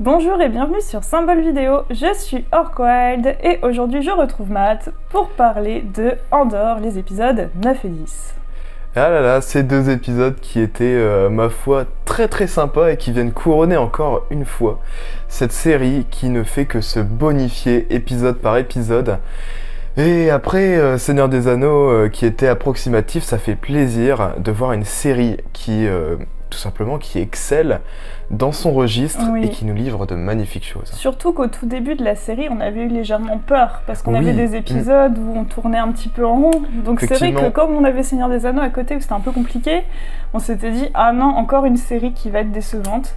Bonjour et bienvenue sur Symbole Vidéo, je suis Orkwild et aujourd'hui je retrouve Matt pour parler de Andor, les épisodes 9 et 10. Ah là là, ces deux épisodes qui étaient, ma foi, très sympas et qui viennent couronner encore une fois cette série qui ne fait que se bonifier épisode par épisode. Et après Seigneur des Anneaux qui était approximatif, ça fait plaisir de voir une série qui, tout simplement, qui excelle dans son registre et qui nous livre de magnifiques choses. Surtout qu'au tout début de la série, on avait eu légèrement peur, parce qu'on avait des épisodes où on tournait un petit peu en rond. Donc c'est vrai que comme on avait Seigneur des Anneaux à côté où c'était un peu compliqué, on s'était dit « Ah non, encore une série qui va être décevante ».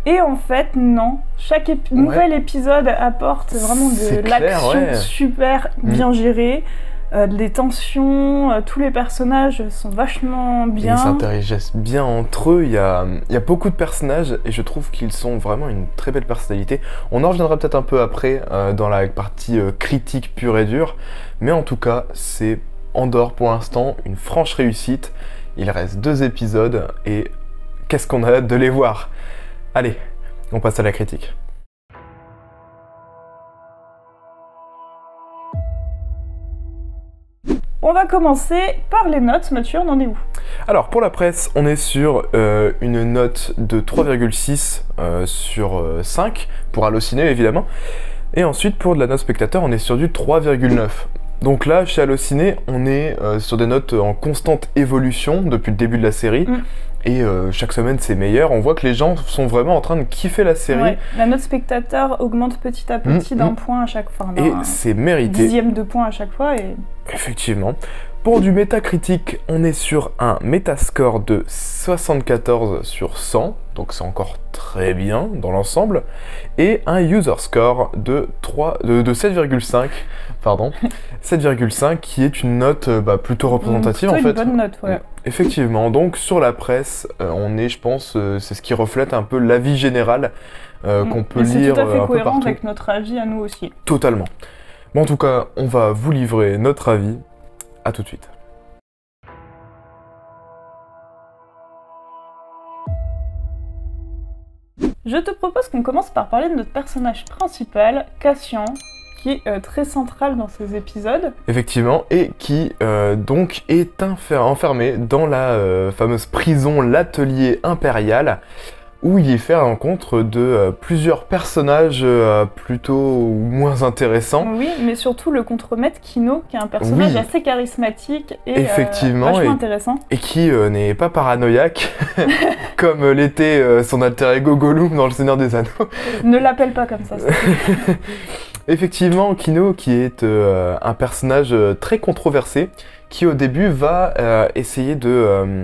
Et en fait, non. Chaque nouvel épisode apporte vraiment de l'action super bien gérée. Les tensions, tous les personnages sont vachement bien. Ils s'interagissent bien entre eux, il y a beaucoup de personnages et je trouve qu'ils ont vraiment une très belle personnalité. On en reviendra peut-être un peu après dans la partie critique pure et dure, mais en tout cas, c'est Andor pour l'instant, une franche réussite. Il reste 2 épisodes et qu'est-ce qu'on a hâte de les voir. Allez, on passe à la critique. On va commencer par les notes. Mathieu, on en est où? Alors, pour la presse, on est sur une note de 3,6 sur 5, pour Allociné évidemment. Et ensuite, pour de la note spectateur, on est sur du 3,9. Donc là, chez Allociné, on est sur des notes en constante évolution depuis le début de la série. Et chaque semaine, c'est meilleur. On voit que les gens sont vraiment en train de kiffer la série. Ouais, la note spectateur augmente petit à petit d'un point à chaque fois. Et c'est mérité. Dixième de point à chaque fois. Et... Effectivement. Pour du métacritique, on est sur un métascore de 74 sur 100. Donc c'est encore très bien dans l'ensemble. Et un user score de 7,5. Pardon. 7,5 qui est une note plutôt représentative plutôt en fait. Une bonne note, ouais. Effectivement, donc sur la presse, on est, je pense, c'est ce qui reflète un peu l'avis général qu'on peut lire tout à fait un peu cohérent partout. avec notre avis à nous aussi. Totalement. Bon, en tout cas, on va vous livrer notre avis. À tout de suite. Je te propose qu'on commence par parler de notre personnage principal, Cassian, qui est très central dans ces épisodes. Effectivement, et qui donc est enfermé dans la fameuse prison, l'atelier impérial, où il y fait rencontre de plusieurs personnages plutôt moins intéressants. Oui, mais surtout le contremaître Kino, qui est un personnage assez charismatique et vachement intéressant. Et qui n'est pas paranoïaque, comme l'était son alter ego Gollum dans Le Seigneur des Anneaux. Ne l'appelle pas comme ça. Effectivement, Kino, qui est un personnage très controversé, qui au début va essayer de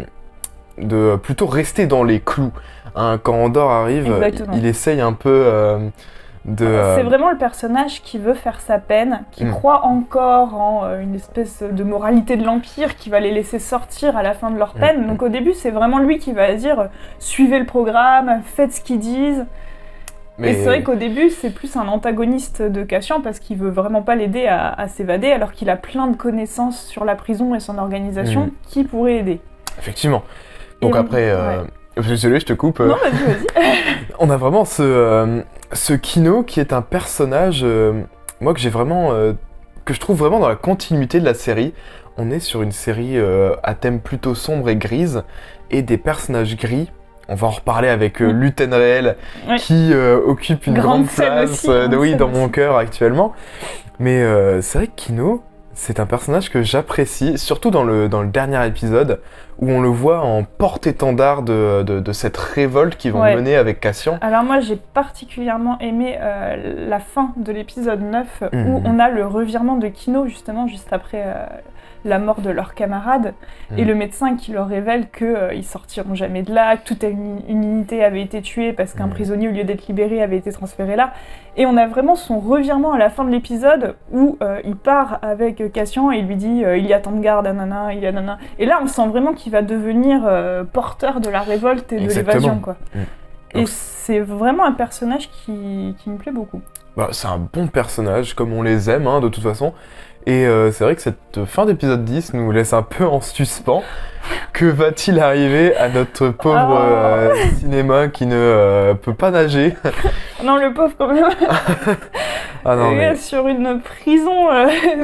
plutôt rester dans les clous. Hein, quand Andor arrive, il essaye un peu C'est vraiment le personnage qui veut faire sa peine, qui croit encore en une espèce de moralité de l'Empire qui va les laisser sortir à la fin de leur peine. Donc au début, c'est vraiment lui qui va dire « suivez le programme, faites ce qu'ils disent ». Et c'est vrai qu'au début, c'est plus un antagoniste de Cassian parce qu'il veut vraiment pas l'aider à s'évader alors qu'il a plein de connaissances sur la prison et son organisation qui pourraient aider. Effectivement. Donc après... Désolé, je te coupe. Non, vas-y. On a vraiment ce Kino qui est un personnage, moi que j'ai vraiment, que je trouve vraiment dans la continuité de la série. On est sur une série à thème plutôt sombre et grise et des personnages gris. On va en reparler avec Luten Rael qui occupe une grande place dans mon cœur actuellement. Mais c'est vrai que Kino, c'est un personnage que j'apprécie, surtout dans le dernier épisode, où on le voit en porte-étendard de cette révolte qu'ils vont mener avec Cassian. Alors moi, j'ai particulièrement aimé la fin de l'épisode 9, où on a le revirement de Kino, justement, juste après la mort de leur camarade, et le médecin qui leur révèle qu'ils sortiront jamais de là, que toute une unité avait été tuée parce qu'un prisonnier, au lieu d'être libéré, avait été transféré là. Et on a vraiment son revirement à la fin de l'épisode où il part avec Cassian et il lui dit il y a tant de gardes, nanana, il y a nanana. Et là, on sent vraiment qu'il va devenir porteur de la révolte et de l'évasion, quoi. Et c'est vraiment un personnage qui me plaît beaucoup. C'est un bon personnage, comme on les aime, hein, de toute façon. Et c'est vrai que cette fin d'épisode 10 nous laisse un peu en suspens. Que va-t-il arriver à notre pauvre cinéma qui ne peut pas nager? Non, le pauvre quand même. Ah non, mais... Sur une prison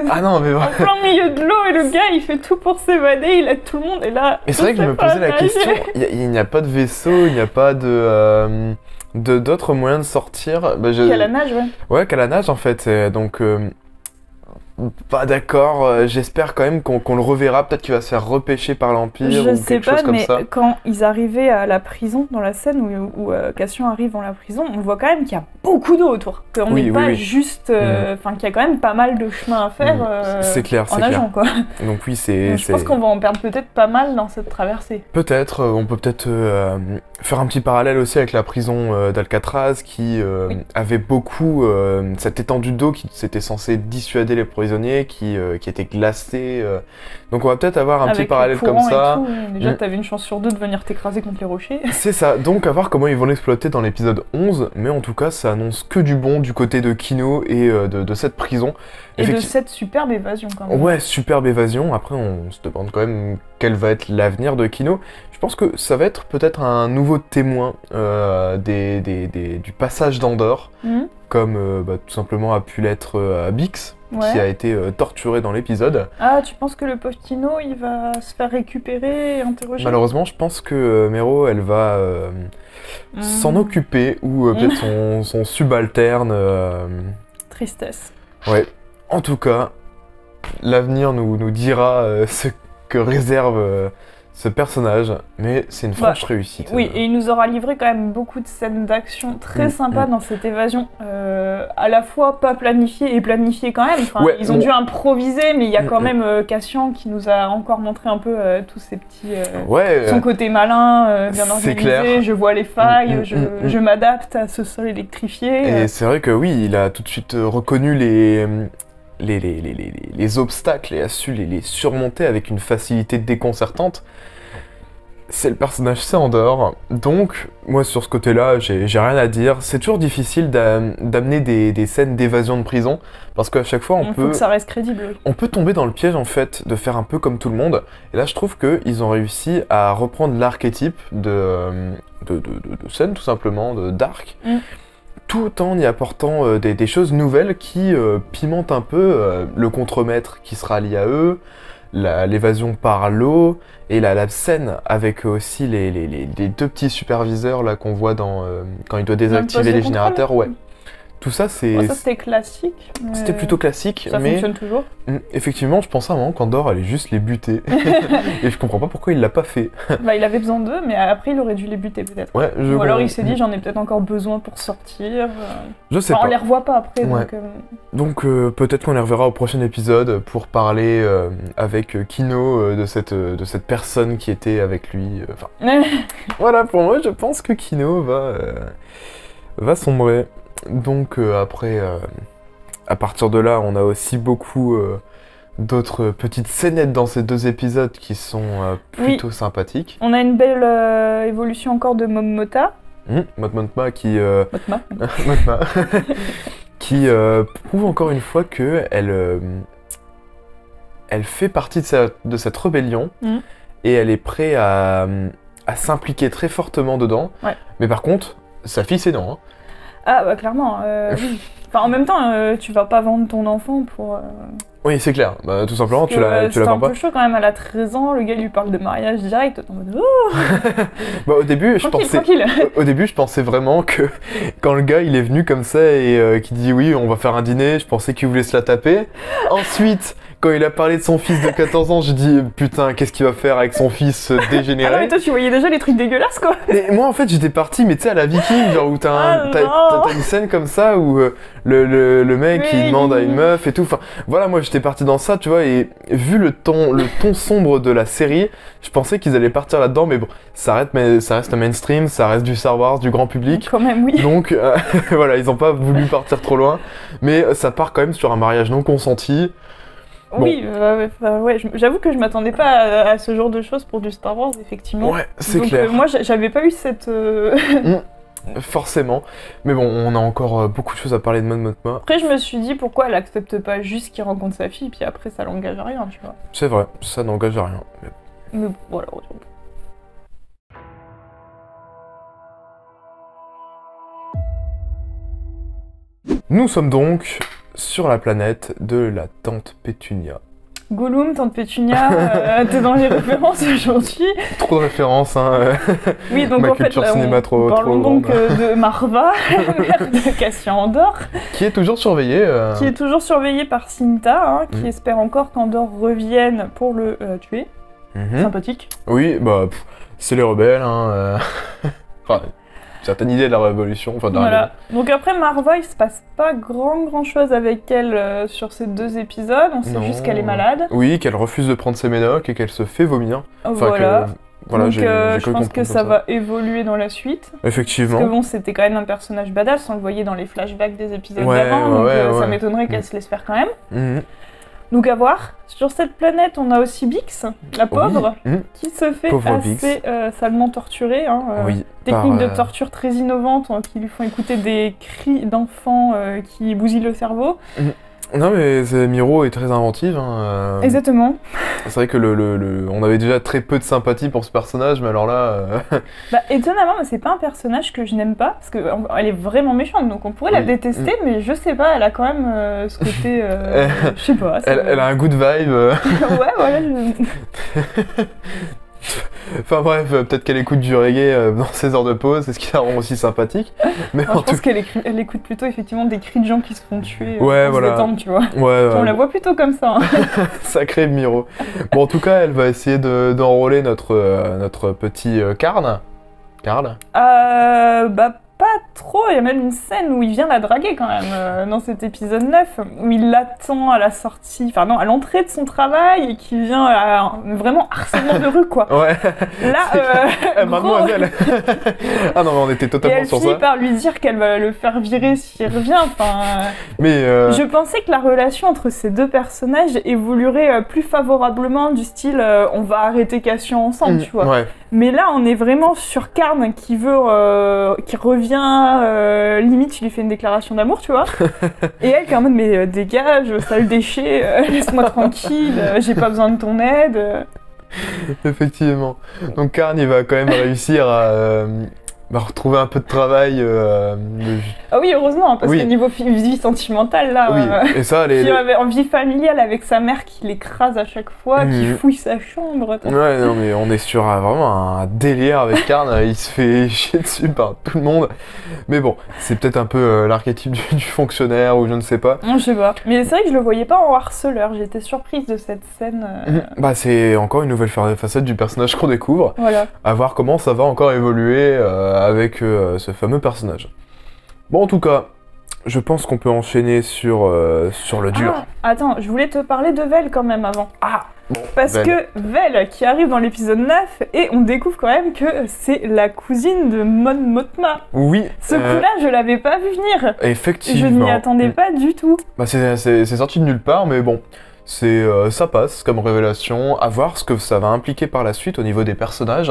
Ah non, mais en plein milieu de l'eau et le gars il fait tout pour s'évader, il aide tout le monde et là... Et c'est vrai que je me posais la question, il n'y a pas de vaisseau, il n'y a pas d'autres moyens de sortir. Qu'à la nage, ouais. Ouais, qu'à la nage en fait, donc... Pas d'accord, j'espère quand même qu'on le reverra, peut-être qu'il va se faire repêcher par l'Empire je ou sais quelque pas, chose comme mais ça. quand ils arrivaient à la prison, dans la scène où Cassian arrive dans la prison, on voit quand même qu'il y a beaucoup d'eau autour, qu'on n'est pas juste... Enfin, qu'il y a quand même pas mal de chemin à faire c'est clair, en nageant, quoi. Donc oui, je pense qu'on va en perdre peut-être pas mal dans cette traversée. Peut-être, on peut peut-être faire un petit parallèle aussi avec la prison d'Alcatraz qui avait beaucoup cette étendue d'eau qui s'était censée dissuader les prisonniers qui était glacée. Donc on va peut-être avoir un petit parallèle comme ça. Tout, déjà t'avais une chance sur deux de venir t'écraser contre les rochers. C'est ça, donc à voir comment ils vont l'exploiter dans l'épisode 11, mais en tout cas ça annonce que du bon du côté de Kino et de cette prison. Et de cette superbe évasion quand même. Ouais, superbe évasion, après on se demande quand même quel va être l'avenir de Kino. Je pense que ça va être peut-être un nouveau témoin du passage d'Andorre, comme tout simplement a pu l'être Bix. Ouais. Qui a été torturé dans l'épisode. Ah, tu penses que le pauvre Kino, il va se faire récupérer et interroger? Malheureusement, je pense que Mero, elle va s'en occuper, ou peut-être son subalterne. Tristesse. Ouais. En tout cas, l'avenir nous dira ce que réserve ce personnage, mais c'est une franche réussite. Oui, et il nous aura livré quand même beaucoup de scènes d'action très sympas dans cette évasion, à la fois pas planifiée et planifiée quand même. Enfin, ils ont dû improviser, mais il y a quand même Cassian qui nous a encore montré un peu tous ces petits... son côté malin, bien organisé, clair. Je vois les failles, je m'adapte à ce sol électrifié. Et c'est vrai que oui, il a tout de suite reconnu les obstacles et a su les surmonter avec une facilité déconcertante. C'est le personnage Sandor, donc moi sur ce côté-là, j'ai rien à dire. C'est toujours difficile d'amener des scènes d'évasion de prison, parce qu'à chaque fois faut que ça reste crédible. On peut tomber dans le piège en fait de faire un peu comme tout le monde. Et là je trouve qu'ils ont réussi à reprendre l'archétype de scène tout simplement, de Dark. Tout en y apportant des choses nouvelles qui pimentent un peu le contremaître qui sera lié à eux, l'évasion par l'eau, et la scène avec aussi les deux petits superviseurs là qu'on voit quand il doit désactiver les générateurs. Ouais. Tout ça, c'est... ça, c'était classique. C'était plutôt classique, ça fonctionne toujours. Effectivement, je pensais à un moment qu'Andorre allait juste les buter. Et je comprends pas pourquoi il l'a pas fait. Il avait besoin d'eux, mais après, il aurait dû les buter peut-être. Ouais, ou alors il s'est dit, j'en ai peut-être encore besoin pour sortir. Je sais pas. On les revoit pas après. Ouais. Donc peut-être qu'on les reverra au prochain épisode pour parler avec Kino de cette personne qui était avec lui. Voilà, pour moi, je pense que Kino va sombrer. Donc après, à partir de là, on a aussi beaucoup d'autres petites scénettes dans ces deux épisodes qui sont plutôt sympathiques. On a une belle évolution encore de Mom Mota. Motma qui... Motma. qui prouve encore une fois que elle fait partie de cette rébellion et elle est prête à s'impliquer très fortement dedans. Ouais. Mais par contre, sa fille c'est non. Ah bah clairement, oui. Enfin, en même temps, tu vas pas vendre ton enfant pour... Oui, c'est clair. Bah, tout simplement, tu la vends pas. C'est un peu chaud quand même, elle a 13 ans, le gars lui parle de mariage direct, en mode... Oh bah, au début, je pensais vraiment que quand le gars il est venu comme ça et qu'il dit oui, on va faire un dîner, je pensais qu'il voulait se la taper. Ensuite, quand il a parlé de son fils de 14 ans, j'ai dit putain, qu'est-ce qu'il va faire avec son fils dégénéré. Ah non, mais toi tu voyais déjà les trucs dégueulasses quoi. Et moi en fait j'étais parti, mais tu sais à la Viking, genre où t'as une scène comme ça où le mec il demande à une meuf et tout. Enfin voilà, moi j'étais parti dans ça, tu vois, et vu le ton sombre de la série, je pensais qu'ils allaient partir là-dedans, mais bon, ça reste un mainstream, ça reste du Star Wars, du grand public. Quand même, oui. Donc voilà, ils ont pas voulu partir trop loin, mais ça part quand même sur un mariage non consenti. Bon. Oui, ouais, j'avoue que je m'attendais pas à ce genre de choses pour du Star Wars, effectivement. Ouais, c'est clair. Moi, j'avais pas eu cette... forcément. Mais bon, on a encore beaucoup de choses à parler de Mon Mothma. Après, je me suis dit, pourquoi elle accepte pas juste qu'il rencontre sa fille, puis après, ça l'engage à rien, tu vois. C'est vrai, ça n'engage à rien. Mais voilà, Nous sommes donc sur la planète de la tante Pétunia. Gollum, tante Pétunia, t'es dans les références aujourd'hui. Trop de références, hein. Oui, donc Ma en fait, culture cinéma trop parlons grande. donc de Marva, mère de Cassian Andor. Qui est toujours surveillée. Qui est toujours surveillée par Cinta, hein, qui espère encore qu'Andor revienne pour le tuer. Sympathique. Oui, bah, c'est les rebelles, hein. Enfin, certaine idée de la révolution. Enfin, voilà. Donc après Marva, il se passe pas grand chose avec elle sur ces 2 épisodes. On sait juste qu'elle est malade. Oui, qu'elle refuse de prendre ses médocs et qu'elle se fait vomir. Voilà. Voilà, donc je pense que ça va évoluer dans la suite. Effectivement. Parce que bon, c'était quand même un personnage badass, on le voyait dans les flashbacks des épisodes d'avant, donc ça m'étonnerait qu'elle se laisse faire quand même. Donc à voir. Sur cette planète, on a aussi Bix, la pauvre, qui se fait assez salement torturer. Hein, technique de torture très innovante, qui lui font écouter des cris d'enfants qui bousillent le cerveau. Non mais Miro est très inventive. Hein, Exactement. C'est vrai que on avait déjà très peu de sympathie pour ce personnage, mais alors là... Bah étonnamment, c'est pas un personnage que je n'aime pas, parce qu'elle est vraiment méchante, donc on pourrait la détester, mais je sais pas, elle a quand même ce côté... je sais pas. Elle a un good vibe. Ouais, voilà. Enfin bref, peut-être qu'elle écoute du reggae dans ses heures de pause, c'est ce qui la rend aussi sympathique. Mais moi, je pense qu'elle écoute plutôt effectivement des cris de gens qui se font tuer pour voilà. se détendre, tu vois. On la voit plutôt comme ça. Hein. Sacré Miro. Bon, en tout cas, elle va essayer d'enrôler notre petit Karl. Bah pas trop, il y a même une scène où il vient la draguer quand même, dans cet épisode 9, où il l'attend à la sortie, enfin non, à l'entrée de son travail, et qui vient vraiment harcèlement de rue, quoi. Ouais. Là, mademoiselle. Ah non, mais on était totalement sur ça. Et elle finit par lui dire qu'elle va le faire virer s'il revient, enfin... Mais je pensais que la relation entre ces 2 personnages évoluerait plus favorablement, du style, on va arrêter Cassian ensemble, tu vois. Ouais. Mais là, on est vraiment sur Karn qui revient, limite, il lui fait une déclaration d'amour, tu vois. Et elle qui est en mode, mais dégage, sale déchet, laisse-moi tranquille, j'ai pas besoin de ton aide. Effectivement. Donc Karn, il va quand même réussir à retrouver un peu de travail. Ah oui, heureusement, parce que niveau vie sentimentale, là, et ça, en vie familiale avec sa mère qui l'écrase à chaque fois, qui fouille sa chambre. Ouais, non, mais on est sur vraiment un délire avec Karn, il se fait chier dessus par tout le monde. Mais bon, c'est peut-être un peu l'archétype du fonctionnaire, ou je ne sais pas. Non, je sais pas. Mais c'est vrai que je le voyais pas en harceleur, j'étais surprise de cette scène. Bah, c'est encore une nouvelle facette du personnage qu'on découvre. Voilà. À voir comment ça va encore évoluer avec ce fameux personnage. Bon, en tout cas, je pense qu'on peut enchaîner sur le dur. Attends, je voulais te parler de Vel quand même avant. Bon, parce que Vel qui arrive dans l'épisode 9, et on découvre quand même que c'est la cousine de Mon Mothma. Oui. Ce coup-là, je l'avais pas vu venir. Effectivement. Je n'y attendais pas du tout. Bah, c'est sorti de nulle part, mais bon. Ça passe comme révélation, à voir ce que ça va impliquer par la suite au niveau des personnages,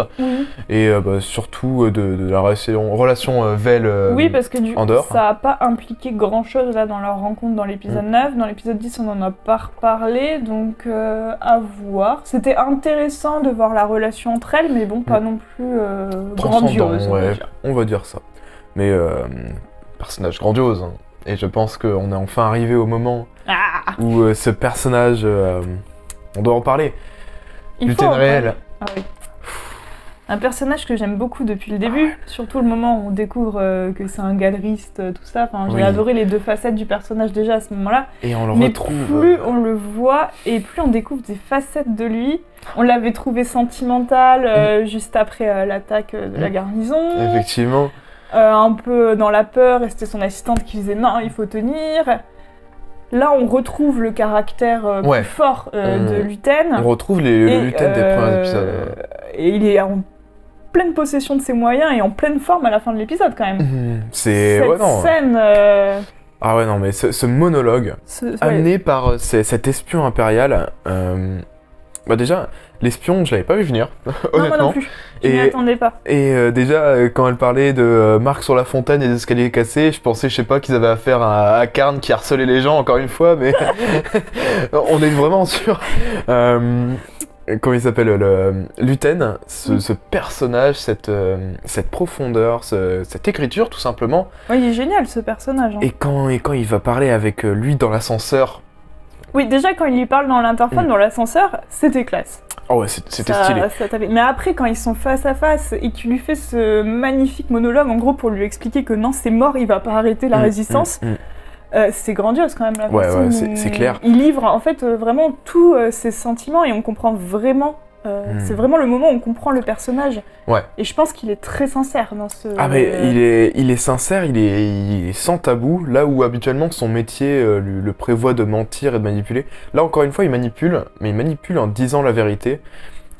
et surtout de la relation Vel oui, parce que Andor. Ça n'a pas impliqué grand-chose là dans leur rencontre dans l'épisode 9. Dans l'épisode 10, on en a pas reparlé, donc à voir. C'était intéressant de voir la relation entre elles, mais bon, pas non plus grandiose. On va dire ça. Mais personnage grandiose, hein. Et je pense qu'on est enfin arrivé au moment où ce personnage, on doit en parler. Luthien réel. Ah oui. Un personnage que j'aime beaucoup depuis le début, surtout le moment où on découvre que c'est un galeriste, tout ça. Enfin, j'ai adoré les 2 facettes du personnage déjà à ce moment-là. Et on le retrouve. Plus on le voit et plus on découvre des facettes de lui. On l'avait trouvé sentimental juste après l'attaque de la garnison. Effectivement. Un peu dans la peur, et c'était son assistante qui disait non, il faut tenir. Là, on retrouve le caractère plus fort de Luthen. On retrouve le Luthen des premiers épisodes. Et il est en pleine possession de ses moyens et en pleine forme à la fin de l'épisode quand même. C'est cette scène. Ah ouais, non, mais ce monologue amené par cet espion impérial, Bah déjà, l'espion, je l'avais pas vu venir, Non, moi honnêtement. non plus. Je m'y attendais pas. Et déjà, quand elle parlait de Marc sur la fontaine et des escaliers cassés, je pensais, je sais pas, qu'ils avaient affaire à Karn qui harcelait les gens, encore une fois, mais on est vraiment sur... comment il s'appelle, Luten, ce personnage, cette profondeur, cette écriture, tout simplement. Oui, il est génial, ce personnage. Hein. Et quand il va parler avec lui dans l'ascenseur... Oui, déjà, quand il lui parle dans l'interphone, dans l'ascenseur, c'était classe. Oh ouais, c'était stylé. Mais après, quand ils sont face à face et qu'il lui fait ce magnifique monologue, en gros, pour lui expliquer que non, c'est mort, il va pas arrêter la résistance, c'est grandiose quand même. La ouais, c'est clair. Il livre en fait vraiment tous ses sentiments et on comprend vraiment. C'est vraiment le moment où on comprend le personnage. Ouais. Et je pense qu'il est très sincère dans ce. Ah mais il est sincère, il est sans tabou. Là où habituellement son métier le prévoit de mentir et de manipuler. Là encore une fois il manipule, mais il manipule en disant la vérité.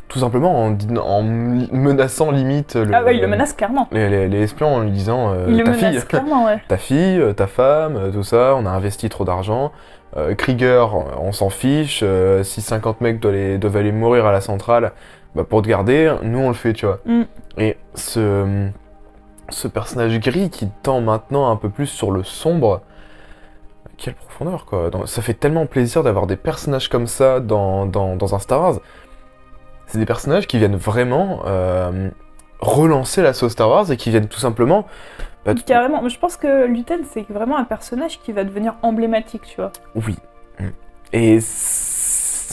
Tout simplement en menaçant limite Ah ouais, il le menace clairement. Les espions en lui disant il le ta menace fille, clairement, ouais. ta fille, ta femme, tout ça, on a investi trop d'argent. Krieger, on s'en fiche. Si 50 mecs doivent aller mourir à la centrale, bah pour te garder, nous on le fait, tu vois. Et ce personnage gris qui tend maintenant un peu plus sur le sombre, quelle profondeur quoi. Ça fait tellement plaisir d'avoir des personnages comme ça dans un Star Wars. C'est des personnages qui viennent vraiment relancer la sauce Star Wars et qui viennent tout simplement... Carrément, je pense que Luten c'est vraiment un personnage qui va devenir emblématique, tu vois. Oui. Et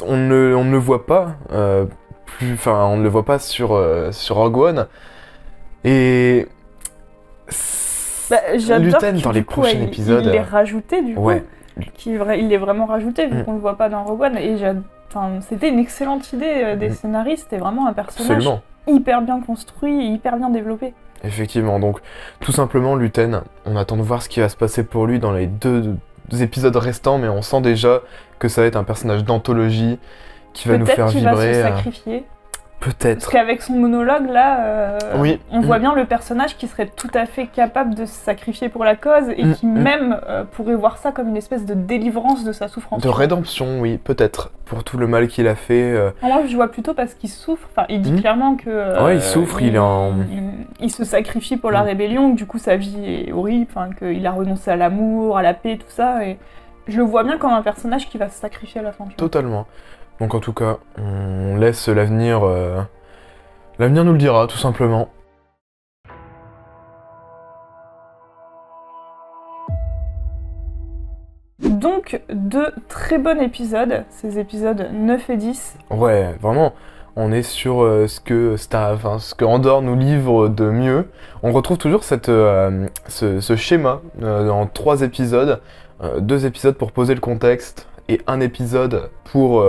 on ne le voit pas on ne le voit pas sur Rogue One. Et Luten dans les prochains épisodes, il l'est rajouté du coup. Ouais. Il l'est vraiment rajouté vu qu'on le voit pas dans Rogue One. Et c'était une excellente idée des scénaristes. C'était vraiment un personnage hyper bien construit et hyper bien développé. Effectivement, donc tout simplement Luten, on attend de voir ce qui va se passer pour lui dans les deux épisodes restants, mais on sent déjà que ça va être un personnage d'anthologie qui va nous faire vibrer. Peut-être qu'il va se sacrifier. Peut-être. Parce qu'avec son monologue là, oui. On voit bien le personnage qui serait tout à fait capable de se sacrifier pour la cause et qui même pourrait voir ça comme une espèce de délivrance de sa souffrance. De rédemption, oui, peut-être, pour tout le mal qu'il a fait. Alors je vois plutôt parce qu'il souffre, enfin il dit clairement que... ouais, il souffre, il est en... Il se sacrifie pour la rébellion, du coup sa vie est horrible, qu'il a renoncé à l'amour, à la paix, tout ça, et je le vois bien comme un personnage qui va se sacrifier à la fin. Totalement. Donc en tout cas, on laisse l'avenir... L'avenir nous le dira, tout simplement. Donc, de très bons épisodes, ces épisodes 9 et 10. Ouais, vraiment, on est sur ce que Andor nous livre de mieux. On retrouve toujours ce schéma en 3 épisodes. 2 épisodes pour poser le contexte et 1 épisode pour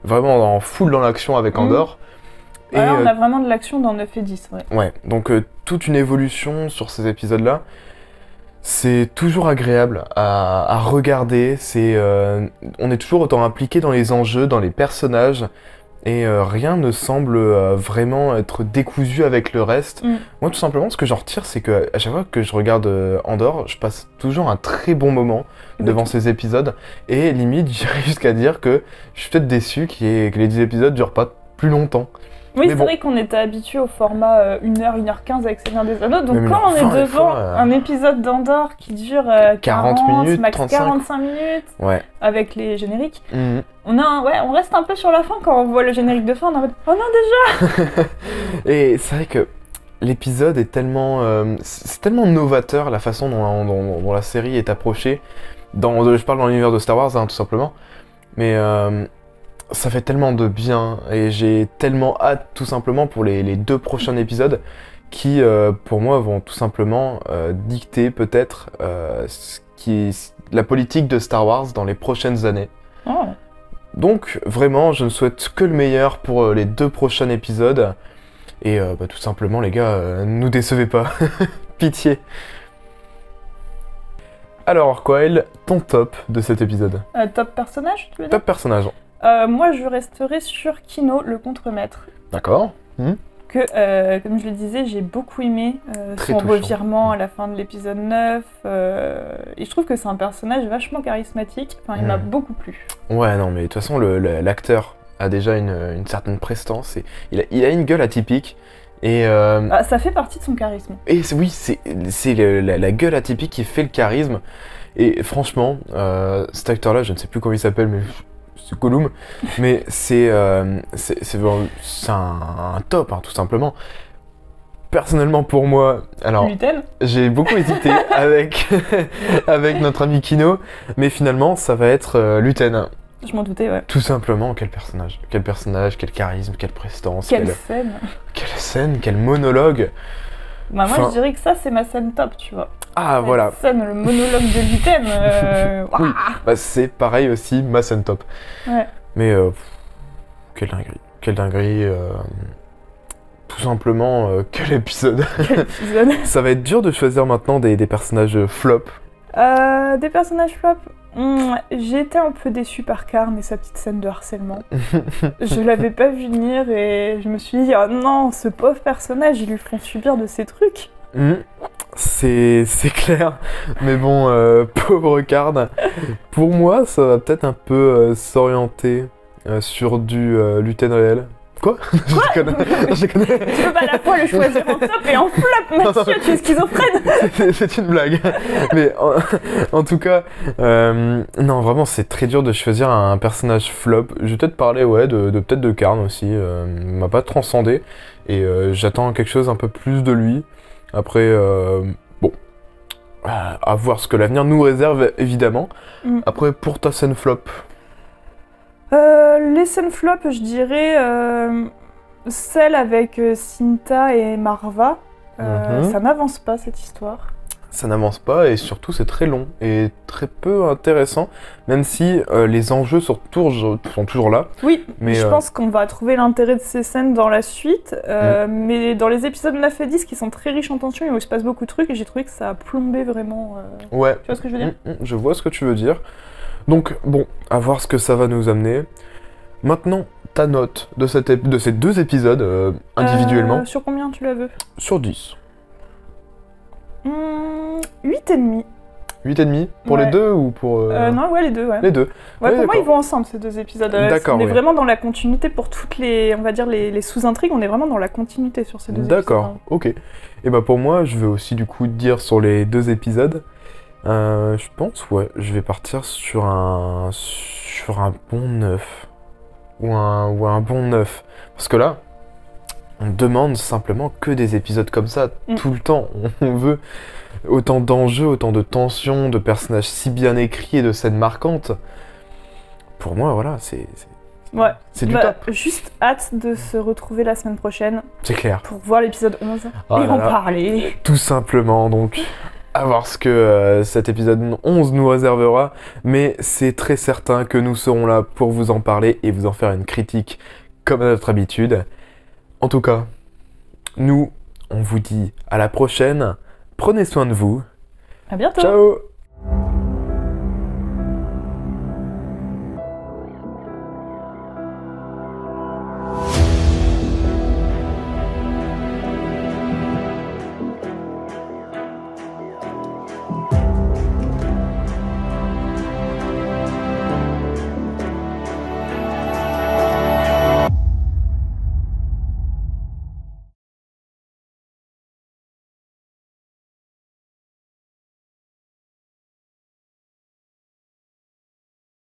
vraiment en full dans l'action avec Andor. Et on a vraiment de l'action dans 9 et 10, ouais. Ouais, donc toute une évolution sur ces épisodes-là. C'est toujours agréable à regarder, on est toujours autant impliqué dans les enjeux, dans les personnages, et rien ne semble vraiment être décousu avec le reste. Moi, tout simplement, ce que j'en retire, c'est qu'à chaque fois que je regarde Andor, je passe toujours un très bon moment devant ces épisodes, et limite, j'irais jusqu'à dire que je suis peut-être déçu que les 10 épisodes durent pas plus longtemps. Oui, c'est vrai qu'on était habitué au format 1h, 1h15 avec Seigneur des Anneaux, donc quand on est devant un épisode d'Andor qui dure 40 minutes, max 35. 45 minutes, avec les génériques, on reste un peu sur la fin quand on voit le générique de fin, on est en mode « Oh non, déjà !» Et c'est vrai que l'épisode est tellement... c'est tellement novateur la façon dont la série est approchée. Je parle dans l'univers de Star Wars, tout simplement, mais... ça fait tellement de bien et j'ai tellement hâte tout simplement pour les 2 prochains épisodes qui pour moi vont tout simplement dicter peut-être la politique de Star Wars dans les prochaines années. Oh. Donc vraiment je ne souhaite que le meilleur pour les 2 prochains épisodes et tout simplement les gars, nous décevez pas, pitié. Alors Koel, ton top de cet épisode? Top personnage, tu veux dire? Top personnage. Moi, je resterai sur Kino, le contremaître. D'accord. Que, comme je le disais, j'ai beaucoup aimé son revirement à la fin de l'épisode 9. Et je trouve que c'est un personnage vachement charismatique. Enfin, il m'a beaucoup plu. Ouais, non, mais de toute façon, l'acteur a déjà une certaine prestance et il a une gueule atypique. Et, ça fait partie de son charisme. Et oui, c'est la gueule atypique qui fait le charisme. Et franchement, cet acteur-là, je ne sais plus comment il s'appelle, mais c'est Gollum. Mais c'est un top, hein, tout simplement. Personnellement, pour moi, alors Luten. j'ai beaucoup hésité avec notre ami Kino, mais finalement, ça va être Luten. Je m'en doutais, ouais. Tout simplement, quel personnage, quel charisme, quelle prestance, Quelle scène. Quelle scène, quel monologue. Bah, moi, je dirais que ça, c'est ma scène top, tu vois. Ah, Cette voilà. scène, le monologue de Luten. Oui, bah, c'est pareil aussi, ma scène top. Ouais. Mais, quelle dinguerie. Tout simplement, quel épisode. Quel épisode. Ça va être dur de choisir maintenant des personnages flop. Des personnages flop. J'ai été un peu déçue par Karn et sa petite scène de harcèlement. Je l'avais pas vu venir et je me suis dit, oh non, ce pauvre personnage, ils lui font subir de ces trucs. C'est clair, mais bon, pauvre Karn. Pour moi, ça va peut-être un peu s'orienter sur du Luten réel. Quoi? Je déconne. Tu peux pas à la fois le choisir en top et en flop, Mathieu, tu es schizophrène. C'est une blague. Mais en tout cas, non, vraiment, c'est très dur de choisir un personnage flop. Je vais peut-être parler peut-être de Karn aussi. Il m'a pas transcendé et j'attends quelque chose un peu plus de lui. Après, bon, à voir ce que l'avenir nous réserve, évidemment. Après, pour ta scène flop. Les scènes flop, je dirais celle avec Cinta et Marva. Ça n'avance pas, cette histoire. Ça n'avance pas et surtout c'est très long et très peu intéressant, même si les enjeux sont toujours là. Oui, mais je pense qu'on va trouver l'intérêt de ces scènes dans la suite, mais dans les épisodes 9 et 10 qui sont très riches en tension et où il se passe beaucoup de trucs, et j'ai trouvé que ça a plombé vraiment. Ouais. Tu vois ce que je veux dire? Je vois ce que tu veux dire. Donc bon, à voir ce que ça va nous amener. Maintenant, ta note de ces deux épisodes individuellement. Sur combien tu la veux? Sur 10. 8,5. 8,5 pour les deux ou pour... Non, ouais, les deux, ouais. Les deux. Ouais, pour moi, ils vont ensemble, ces deux épisodes. D'accord, on est vraiment dans la continuité pour toutes les, on va dire, les sous-intrigues, on est vraiment dans la continuité sur ces deux épisodes. D'accord, ok. Et bah pour moi, je vais aussi du coup dire sur les deux épisodes, je pense, ouais, je vais partir sur un bon 9. Ou un bon 9. Parce que là, on demande simplement que des épisodes comme ça, tout le temps. On veut autant d'enjeux, autant de tensions, de personnages si bien écrits et de scènes marquantes. Pour moi, voilà, c'est du top. Juste hâte de se retrouver la semaine prochaine. C'est clair. Pour voir l'épisode 11 et en parler. Tout simplement, donc... À voir ce que cet épisode 11 nous réservera, mais c'est très certain que nous serons là pour vous en parler et vous en faire une critique comme à notre habitude. En tout cas, nous, on vous dit à la prochaine, prenez soin de vous. À bientôt. Ciao.